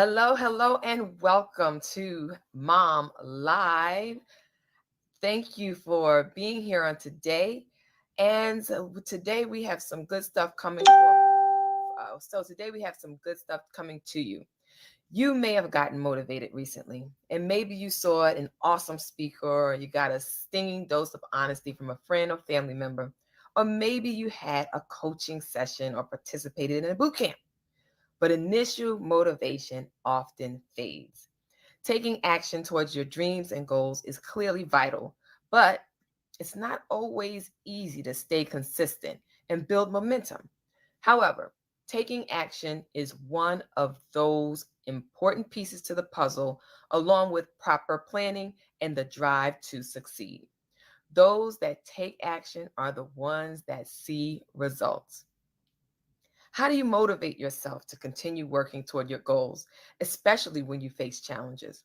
Hello, and welcome to Mom Live. Thank you for being here on today. And today we have some good stuff coming. Today we have some good stuff coming to you. You may have gotten motivated recently, and maybe you saw an awesome speaker, or you got a stinging dose of honesty from a friend or family member, or maybe you had a coaching session or participated in a boot camp. But initial motivation often fades. Taking action towards your dreams and goals is clearly vital, but it's not always easy to stay consistent and build momentum. However, taking action is one of those important pieces to the puzzle, along with proper planning and the drive to succeed. Those that take action are the ones that see results. How do you motivate yourself to continue working toward your goals, especially when you face challenges?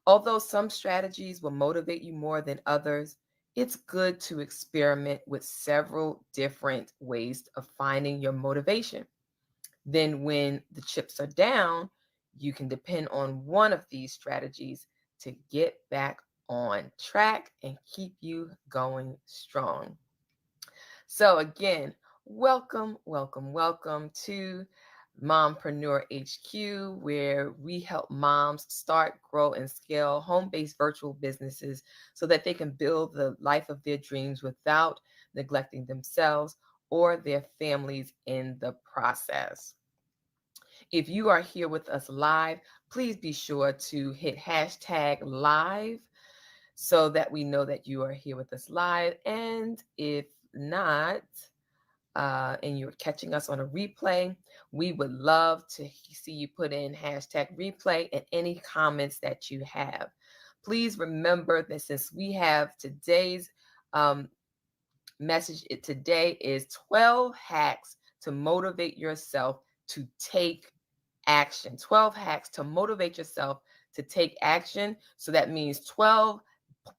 Although some strategies will motivate you more than others, it's good to experiment with several different ways of finding your motivation. Then, when the chips are down, you can depend on one of these strategies to get back on track and keep you going strong. So, again, welcome to Mompreneur HQ, where we help moms start, grow, and scale home based virtual businesses so that they can build the life of their dreams without neglecting themselves or their families in the process. If you are here with us live, please be sure to hit hashtag live so that we know that you are here with us live. And if not, and you're catching us on a replay, we would love to see you put in hashtag replay and any comments that you have. Please remember that since we have today's um, message, today is 12 hacks to motivate yourself to take action. 12 hacks to motivate yourself to take action. So that means 12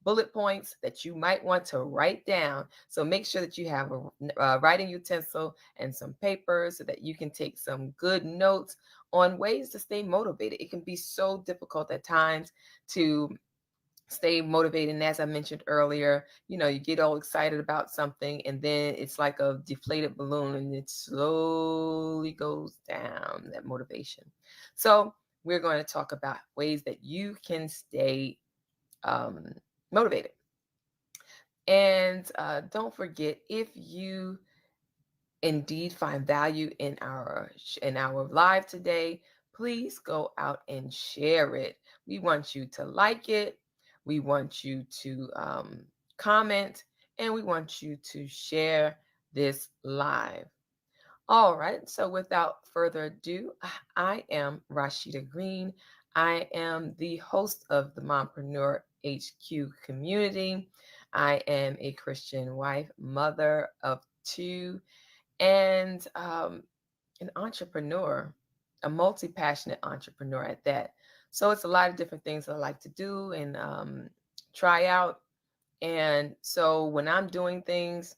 bullet points that you might want to write down. So make sure that you have a writing utensil and some paper so that you can take some good notes on ways to stay motivated. It can be so difficult at times to stay motivated. And as I mentioned earlier, you get all excited about something and then it's like a deflated balloon and it slowly goes down, that motivation. So we're going to talk about ways that you can stay um, motivated. And don't forget, if you indeed find value in our live today, please go out and share it. We want you to like it. We want you to comment, and we want you to share this live. All right. So without further ado, I am Rashida Green. I am the host of the Mompreneur HQ community. I am a Christian wife, mother of two, and an entrepreneur, a multi-passionate entrepreneur at that. So it's a lot of different things that I like to do and try out. And so when I'm doing things,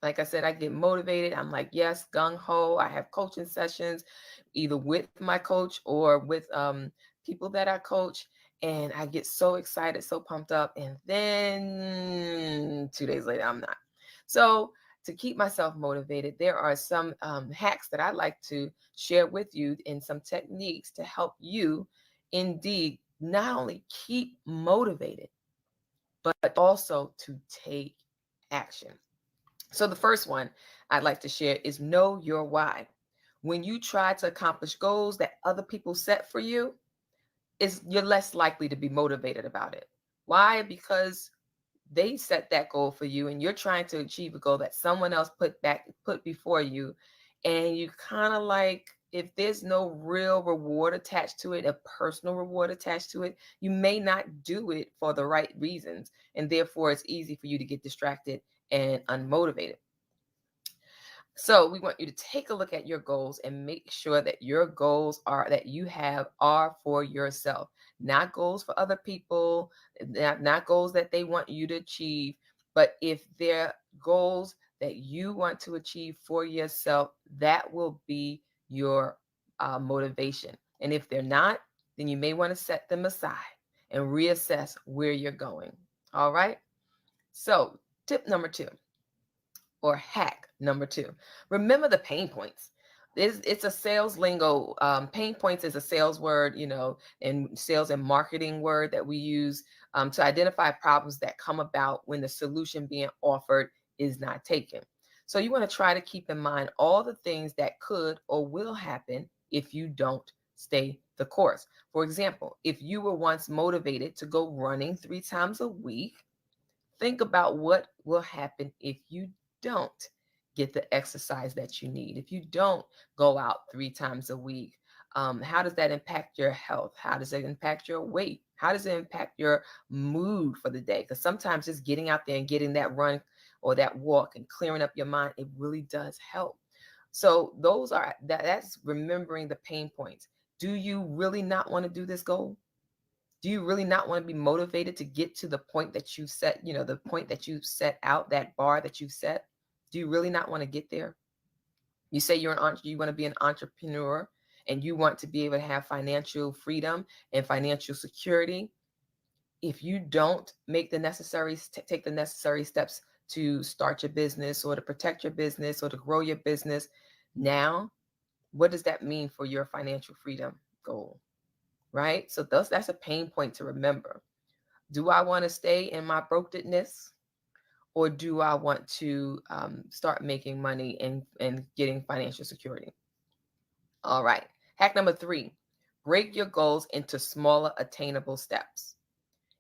like I said, I get motivated. I'm like, yes, gung ho. I have coaching sessions, either with my coach or with people that I coach. And I get so excited, so pumped up. And then 2 days later, I'm not. So, to keep myself motivated, there are some hacks that I like to share with you and some techniques to help you indeed not only keep motivated, but also to take action. So, the first one I'd like to share is know your why. When you try to accomplish goals that other people set for you, you're less likely to be motivated about it. Why? Because they set that goal for you and you're trying to achieve a goal that someone else put before you, and you kind of like, if there's no real reward attached to it, a personal reward attached to it, you may not do it for the right reasons, and therefore it's easy for you to get distracted and unmotivated. So we want you to take a look at your goals and make sure that your goals are that you have are for yourself, not goals for other people, not goals that they want you to achieve, but if they're goals that you want to achieve for yourself, that will be your motivation. And if they're not, then you may want to set them aside and reassess where you're going. All right. So, tip number two, or hack number two, remember the pain points. It's a sales lingo. Pain points is a sales word, and sales and marketing word that we use to identify problems that come about when the solution being offered is not taken. So you want to try to keep in mind all the things that could or will happen if you don't stay the course. For example, if you were once motivated to go running 3 times a week, think about what will happen if you don't get the exercise that you need. If you don't go out 3 times a week, how does that impact your health? How does it impact your weight? How does it impact your mood for the day? Because sometimes just getting out there and getting that run or that walk and clearing up your mind, it really does help. So that's remembering the pain points. Do you really not want to do this goal? Do you really not want to be motivated to get to the point that you set, the point that you set out, that bar that you set? Do you really not want to get there? You say you want to be an entrepreneur and you want to be able to have financial freedom and financial security. If you don't take the necessary steps to start your business or to protect your business or to grow your business now, what does that mean for your financial freedom goal? Right? So that's a pain point to remember. Do I want to stay in my brokenness, or do I want to start making money and getting financial security? All right. Hack number three, break your goals into smaller, attainable steps,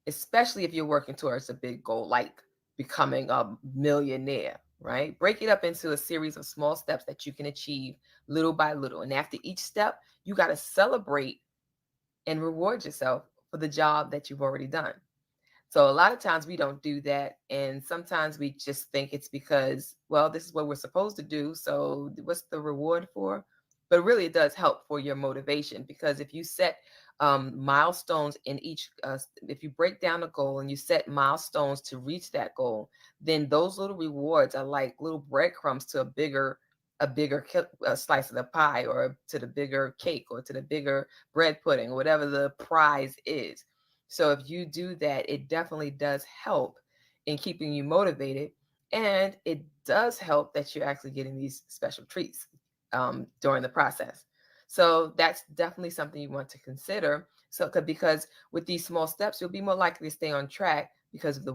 especially if you're working towards a big goal like becoming a millionaire, right? Break it up into a series of small steps that you can achieve little by little. And after each step, you got to celebrate and reward yourself for the job that you've already done. So a lot of times we don't do that. And sometimes we just think it's because, well, this is what we're supposed to do. So what's the reward for? But really, it does help for your motivation, because if you set milestones in if you break down a goal and you set milestones to reach that goal, then those little rewards are like little breadcrumbs to a slice of the pie, or to the bigger cake, or to the bigger bread pudding, or whatever the prize is. So if you do that, it definitely does help in keeping you motivated. And it does help that you're actually getting these special treats during the process. So that's definitely something you want to consider. Because with these small steps, you'll be more likely to stay on track, because of the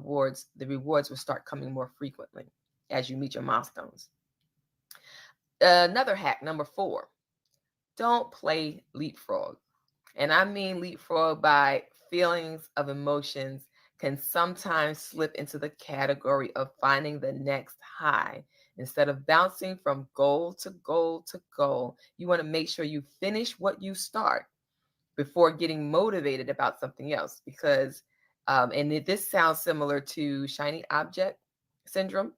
rewards will start coming more frequently as you meet your milestones. Another hack, number four, don't play leapfrog. And I mean leapfrog by feelings of emotions can sometimes slip into the category of finding the next high. Instead of bouncing from goal to goal to goal, you want to make sure you finish what you start before getting motivated about something else. Because, this sounds similar to shiny object syndrome,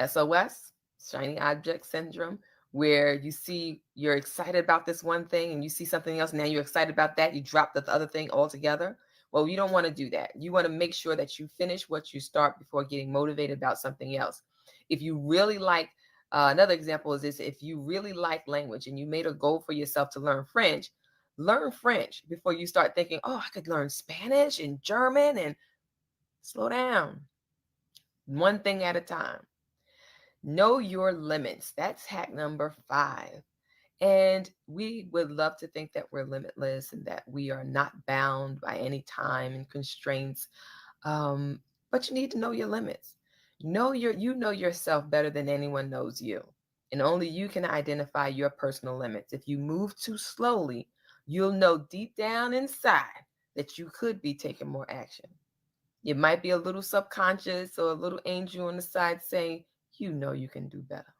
SOS, shiny object syndrome, where you're excited about this one thing and you see something else. Now you're excited about that. You drop the other thing altogether. Well, you don't want to do that. You want to make sure that you finish what you start before getting motivated about something else. If you really like, another example is this: if you really like language and you made a goal for yourself to learn French before you start thinking, oh, I could learn Spanish and German. And slow down, one thing at a time. Know your limits. That's hack number five. And we would love to think that we're limitless and that we are not bound by any time and constraints. But you need to know your limits. You know yourself better than anyone knows you. And only you can identify your personal limits. If you move too slowly, you'll know deep down inside that you could be taking more action. It might be a little subconscious or a little angel on the side saying, you know you can do better.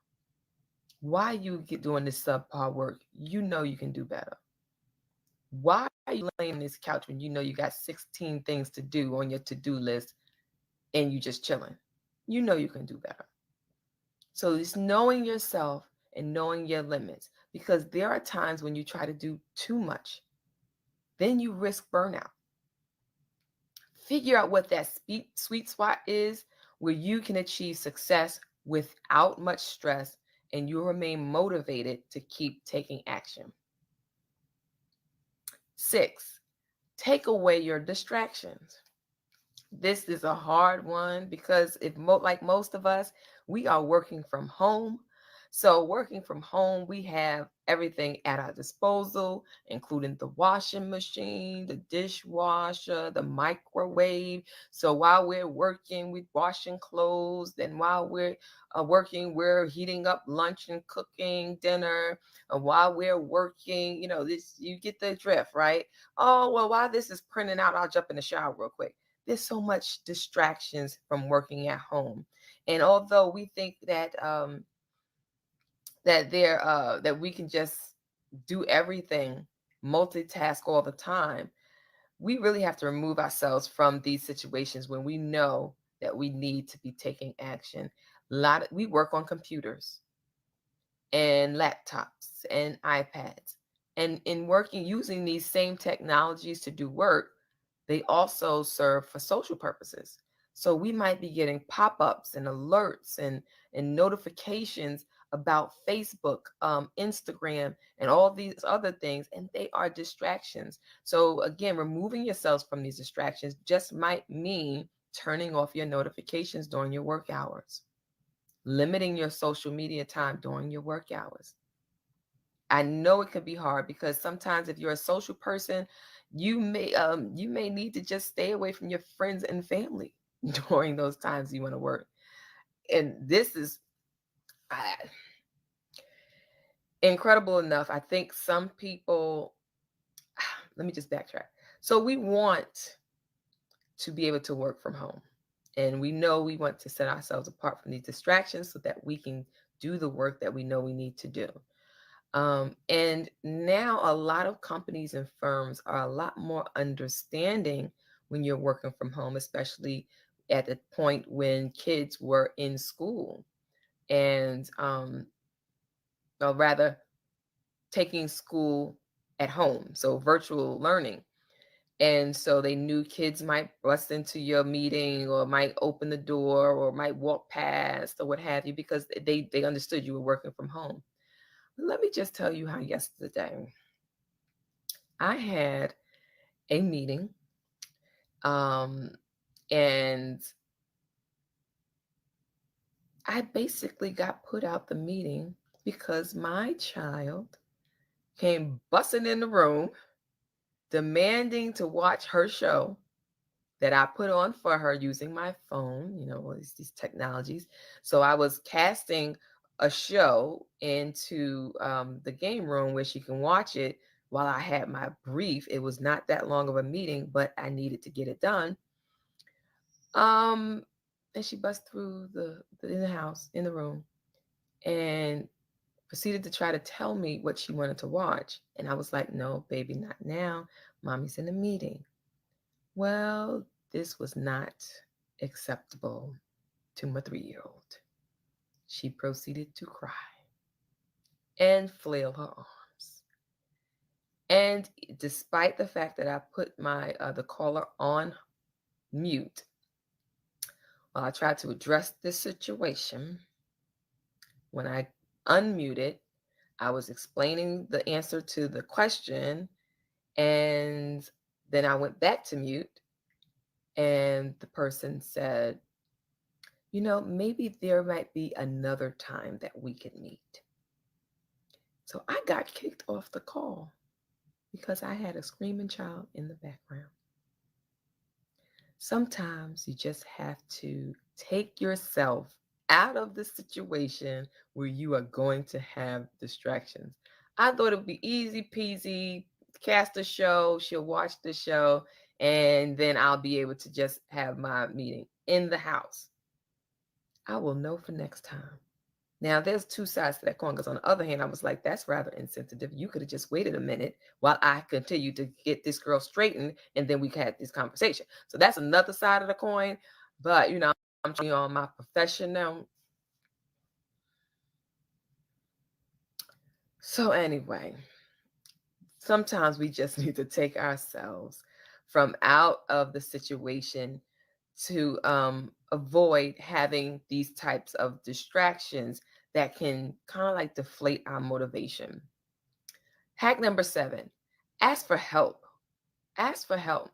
Why you get doing this subpar work? You know you can do better. Why are you laying on this couch when you know you got 16 things to do on your to-do list and you just chilling? You know you can do better. So it's knowing yourself and knowing your limits, because there are times when you try to do too much, then you risk burnout. Figure out what that sweet spot is where you can achieve success without much stress, and you'll remain motivated to keep taking action. 6, take away your distractions. This is a hard one because like most of us, we are working from home. So working from home, we have everything at our disposal, including the washing machine, the dishwasher, the microwave. So while we're working, we're washing clothes. Then while we're working, we're heating up lunch and cooking dinner. While we're working, this, you get the drift, right? Oh, well, while this is printing out, I'll jump in the shower real quick. There's so much distractions from working at home. And although we think that we can just do everything, multitask all the time, we really have to remove ourselves from these situations when we know that we need to be taking action. We work on computers and laptops and iPads. And in working using these same technologies to do work, they also serve for social purposes. So we might be getting pop-ups and alerts and notifications about Facebook, Instagram, and all these other things, and they are distractions. So again, removing yourselves from these distractions just might mean turning off your notifications during your work hours, limiting your social media time during your work hours. I know it can be hard because sometimes if you're a social person, you may need to just stay away from your friends and family during those times you want to work. And this is uh, incredible enough. I think some people, let me just backtrack. So we want to be able to work from home. And we know we want to set ourselves apart from these distractions so that we can do the work that we know we need to do. And now a lot of companies and firms are a lot more understanding when you're working from home, especially at the point when kids were in school and, or rather, taking school at home, so virtual learning. And so they knew kids might bust into your meeting or might open the door or might walk past or what have you because they understood you were working from home. Let me just tell you how yesterday I had a meeting, um, and I basically got put out the meeting because my child came bussing in the room demanding to watch her show that I put on for her using my phone, all these technologies. So I was casting a show into the game room where she can watch it while I had my brief. It was not that long of a meeting, but I needed to get it done. Um, and she bust through the in the house, in the room, and proceeded to try to tell me what she wanted to watch. And I was like, no, baby, not now. Mommy's in a meeting. Well, this was not acceptable to my 3-year-old. She proceeded to cry and flail her arms. And despite the fact that I put my the caller on mute while I tried to address this situation, when I unmuted, I was explaining the answer to the question, and then I went back to mute, and the person said, maybe there might be another time that we could meet. So I got kicked off the call because I had a screaming child in the background. Sometimes you just have to take yourself out of the situation where you are going to have distractions. I thought it would be easy peasy, cast a show, she'll watch the show, and then I'll be able to just have my meeting in the house. I will know for next time. Now, there's two sides to that coin because, on the other hand, I was like, that's rather insensitive. You could have just waited a minute while I continue to get this girl straightened, and then we had this conversation. So that's another side of the coin. But, I'm trying on my professional. So, anyway, sometimes we just need to take ourselves from out of the situation to avoid having these types of distractions that can kind of like deflate our motivation. Hack number 7, ask for help Ask for help.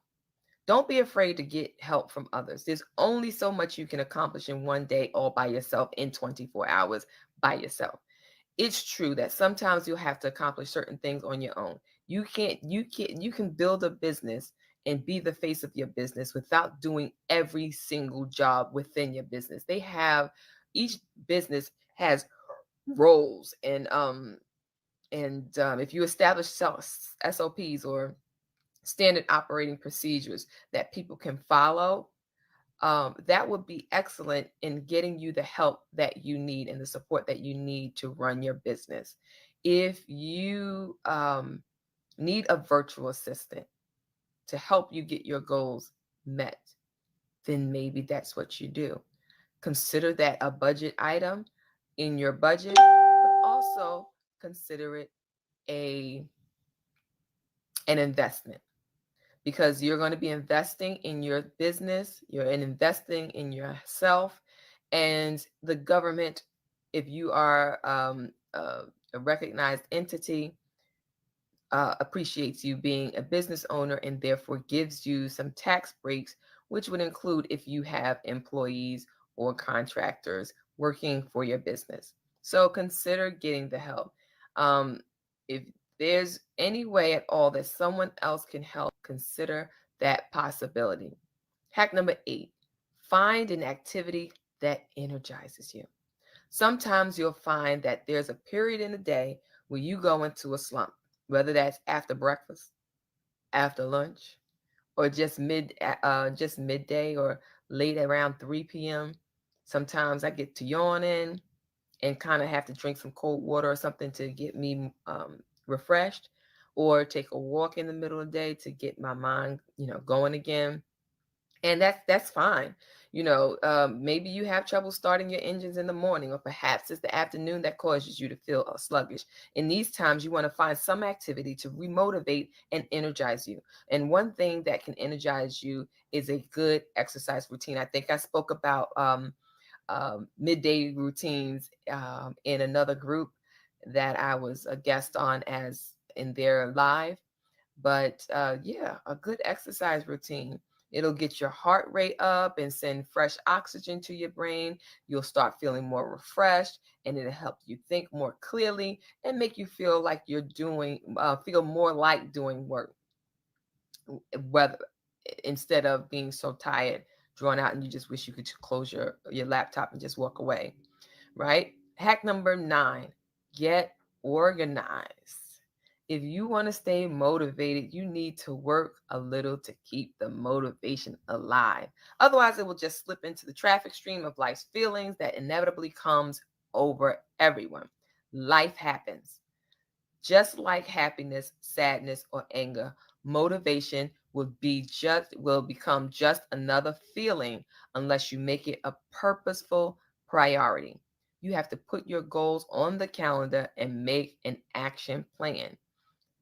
Don't be afraid to get help from others. There's only so much you can accomplish in one day all by yourself in 24 hours by yourself. It's true that sometimes you'll have to accomplish certain things on your own. You can build a business and be the face of your business without doing every single job within your business. They have each business has roles and if you establish SOPs or standard operating procedures that people can follow, that would be excellent in getting you the help that you need and the support that you need to run your business. If you need a virtual assistant to help you get your goals met, then maybe that's what you do. Consider that a budget item in your budget, but also consider it a an investment, because you're going to be investing in your business, you're investing in yourself, and the government, if you are a recognized entity, appreciates you being a business owner and therefore gives you some tax breaks, which would include if you have employees or contractors working for your business. So consider getting the help. If there's any way at all that someone else can help, consider that possibility. Hack number 8, find an activity that energizes you. Sometimes you'll find that there's a period in the day where you go into a slump, whether that's after breakfast, after lunch, or just midday or late around 3 p.m. Sometimes I get to yawning and kind of have to drink some cold water or something to get me refreshed, or take a walk in the middle of the day to get my mind, going again. And that's fine. Maybe you have trouble starting your engines in the morning, or perhaps it's the afternoon that causes you to feel sluggish. In these times, you want to find some activity to remotivate and energize you. And one thing that can energize you is a good exercise routine. I think I spoke about midday routines in another group that I was a guest on as in their live. But yeah, a good exercise routine. It'll get your heart rate up and send fresh oxygen to your brain. You'll start feeling more refreshed, and it'll help you think more clearly and make you feel like feel more like doing work, whether instead of being so tired, drawn out, and you just wish you could close your laptop and just walk away, right? Hack number 9, get organized. If you want to stay motivated, you need to work a little to keep the motivation alive. Otherwise, it will just slip into the traffic stream of life's feelings that inevitably comes over everyone. Life happens. Just like happiness, sadness, or anger, motivation will become just another feeling unless you make it a purposeful priority. You have to put your goals on the calendar and make an action plan,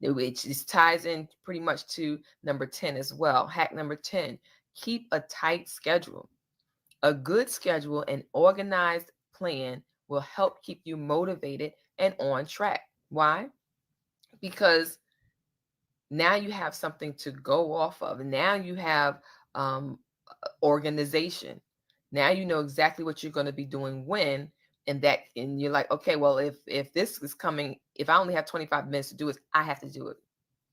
which this ties in pretty much to number 10 as well. Hack number 10, keep a tight schedule. A good schedule and organized plan will help keep you motivated and on track. Why? Because now you have something to go off of. Now you have um, organization. Now you know exactly what you're going to be doing when, and you're like, okay, well, if this is coming, if I only have 25 minutes to do it, I have to do it.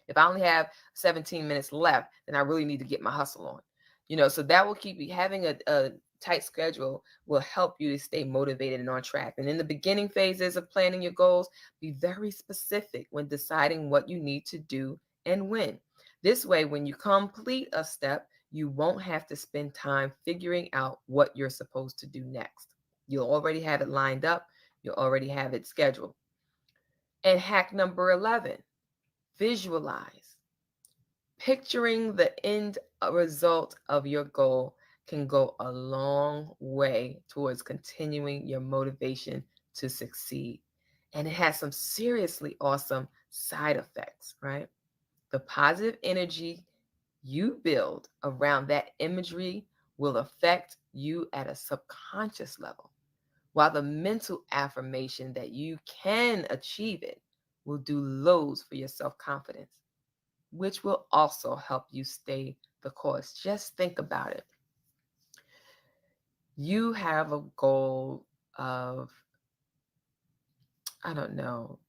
If I only have 17 minutes left, then I really need to get my hustle on. So that will keep you having a tight schedule will help you to stay motivated and on track. And in the beginning phases of planning your goals, be very specific when deciding what you need to do and when. This way, when you complete a step, you won't have to spend time figuring out what you're supposed to do next. You'll already have it lined up, you'll already have it scheduled. And hack number 11, visualize. Picturing the end result of your goal can go a long way towards continuing your motivation to succeed. And it has some seriously awesome side effects, right? The positive energy you build around that imagery will affect you at a subconscious level, while the mental affirmation that you can achieve it will do loads for your self confidence. which will also help you stay the course. Just think about it. You have a goal of, I don't know,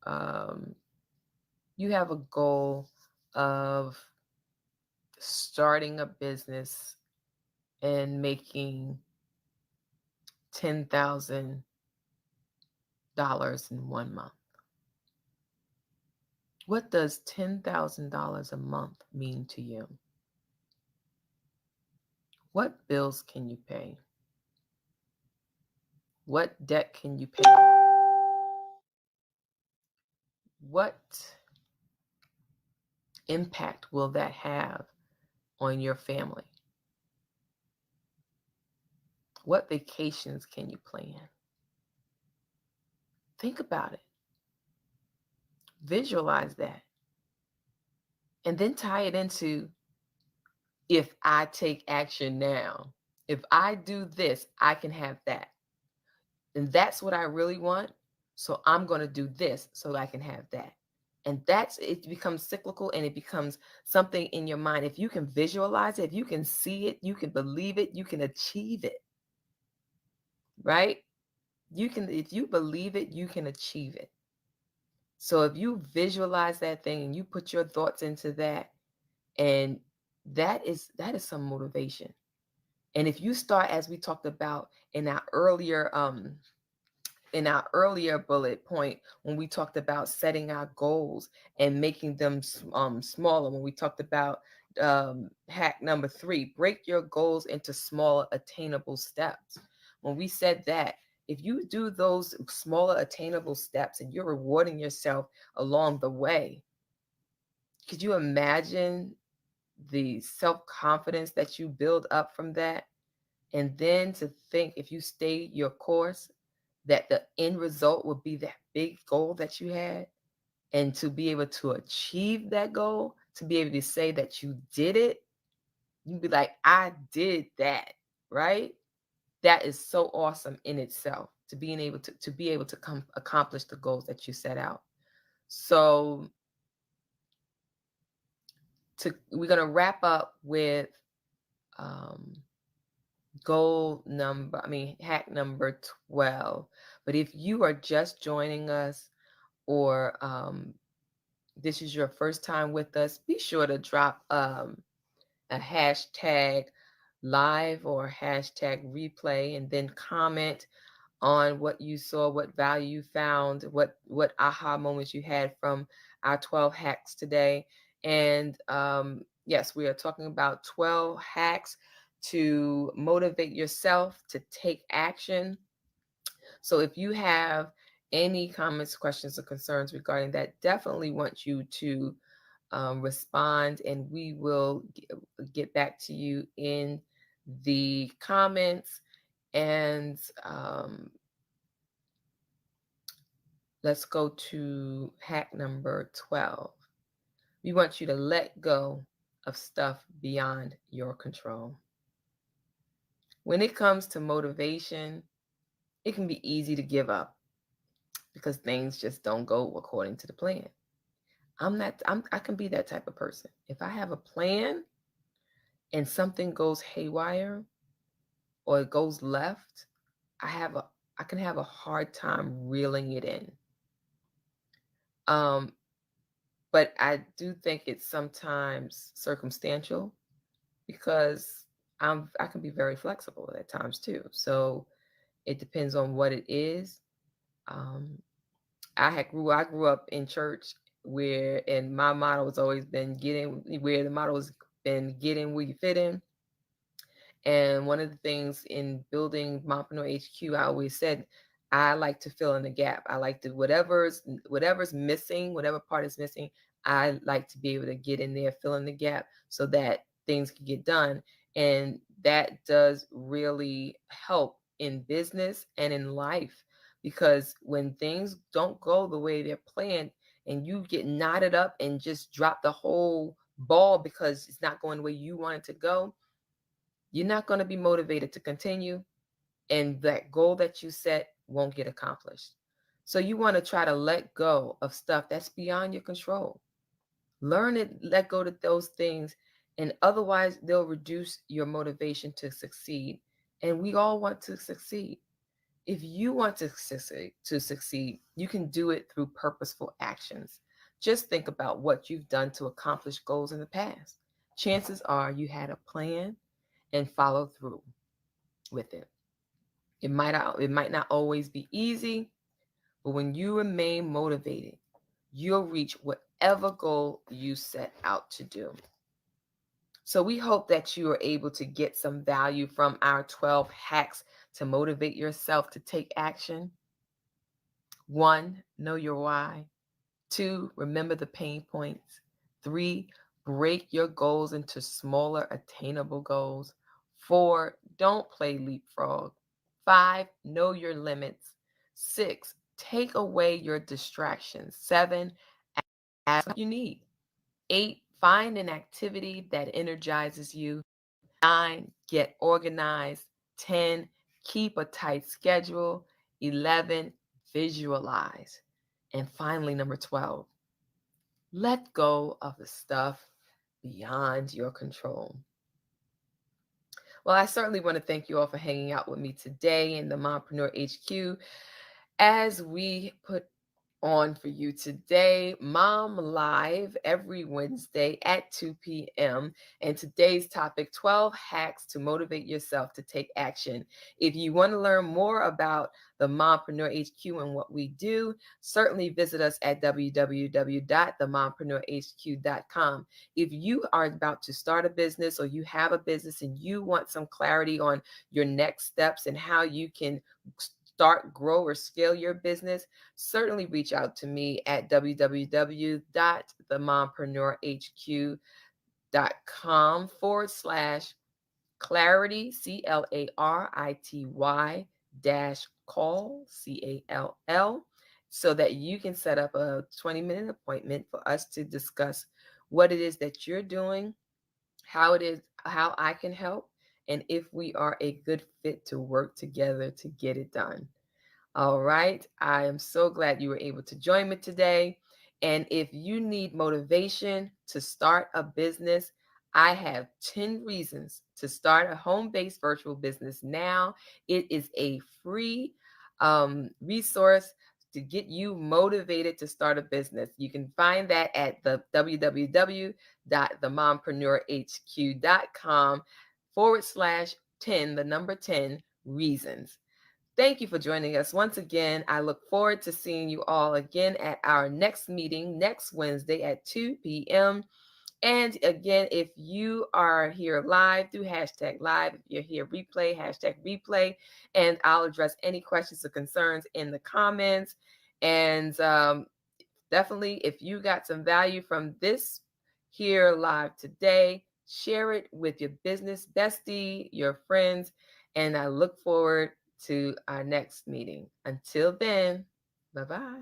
you have a goal of starting a business and making $10,000 in 1 month. What does $10,000 a month mean to you? What bills can you pay? What debt can you pay off? What impact will that have on your family? What vacations can you plan? Think about it. Visualize that. And then tie it into, if I take action now, if I do this, I can have that. And that's what I really want. So I'm going to do this so I can have that. And that's, it becomes cyclical, and it becomes something in your mind. If you can visualize it, if you can see it, you can believe it, you can achieve it. Right? You can, if you believe it, you can achieve it. So if you visualize that thing and you put your thoughts into that, and that is some motivation. And if you start, as we talked about in our earlier bullet point, when we talked about setting our goals and making them smaller, when we talked about hack number 3, break your goals into smaller attainable steps. When we said that, if you do those smaller attainable steps and you're rewarding yourself along the way, could you imagine the self-confidence that you build up from that? And then to think, if you stay your course, that the end result would be that big goal that you had, and to be able to achieve that goal, to be able to say that you did it, you'd be like, I did that, right? That is so awesome in itself, to being able to accomplish the goals that you set out. So we're going to wrap up with um, hack number 12. But if you are just joining us, or this is your first time with us, be sure to drop a hashtag live or hashtag replay, and then comment on what you saw, what value you found, what aha moments you had from our 12 hacks today. And yes, we are talking about 12 hacks to motivate yourself to take action. So if you have any comments, questions, or concerns regarding that, definitely want you to respond, and we will get back to you in the comments. And let's go to hack number 12. We want you to let go of stuff beyond your control. When it comes to motivation, it can be easy to give up because things just don't go according to the plan. I can be that type of person. If I have a plan and something goes haywire or it goes left, I can have a hard time reeling it in. Um, but I do think it's sometimes circumstantial, because I can be very flexible at times too. So it depends on what it is. Um, I grew up in church, and my motto has always been get in where you fit in. And one of the things in building Mompreneur HQ, I always said, I like to fill in the gap. I like to, whatever's missing, whatever part is missing, I like to be able to get in there, fill in the gap, so that things can get done. And that does really help in business and in life, because when things don't go the way they're planned, and you get knotted up and just drop the whole ball because it's not going the way you want it to go, you're not going to be motivated to continue, and that goal that you set won't get accomplished. So you want to try to let go of stuff that's beyond your control. Learn it, let go to those things, and otherwise they'll reduce your motivation to succeed. And we all want to succeed. If you want to succeed, you can do it through purposeful actions. Just think about what you've done to accomplish goals in the past. Chances are you had a plan and follow through with it. It might not always be easy, but when you remain motivated, you'll reach whatever goal you set out to do. So we hope that you are able to get some value from our 12 hacks to motivate yourself to take action. 1, know your why. 2, remember the pain points. 3, break your goals into smaller, attainable goals. 4, don't play leapfrog. 5, know your limits. 6, take away your distractions. 7, ask what you need. 8, find an activity that energizes you. 9, get organized. 10, keep a tight schedule. 11, visualize. And finally, number 12, let go of the stuff beyond your control. Well, I certainly want to thank you all for hanging out with me today in the Mompreneur HQ as we put on for you today, Mom Live every Wednesday at 2 p.m. And today's topic, 12 hacks to motivate yourself to take action. If you want to learn more about the Mompreneur HQ and what we do, certainly visit us at www.themompreneurhq.com. If you are about to start a business or you have a business and you want some clarity on your next steps and how you can start, grow, or scale your business, certainly reach out to me at www.themompreneurhq.com/clarity, clarity dash call, call, so that you can set up a 20-minute appointment for us to discuss what it is that you're doing, how I can help, and if we are a good fit to work together to get it done. All right. I am so glad you were able to join me today. And if you need motivation to start a business, I have 10 reasons to start a home based virtual business now. It is a free resource to get you motivated to start a business. You can find that at the www.themompreneurhq.com/10, the number 10 reasons. Thank you for joining us once again. I look forward to seeing you all again at our next meeting next Wednesday at 2 p.m. And again, if you are here live, do hashtag live. If you're here replay, hashtag replay. And I'll address any questions or concerns in the comments. And definitely, if you got some value from this here live today, share it with your business bestie, your friends, and I look forward to our next meeting. Until then, bye bye.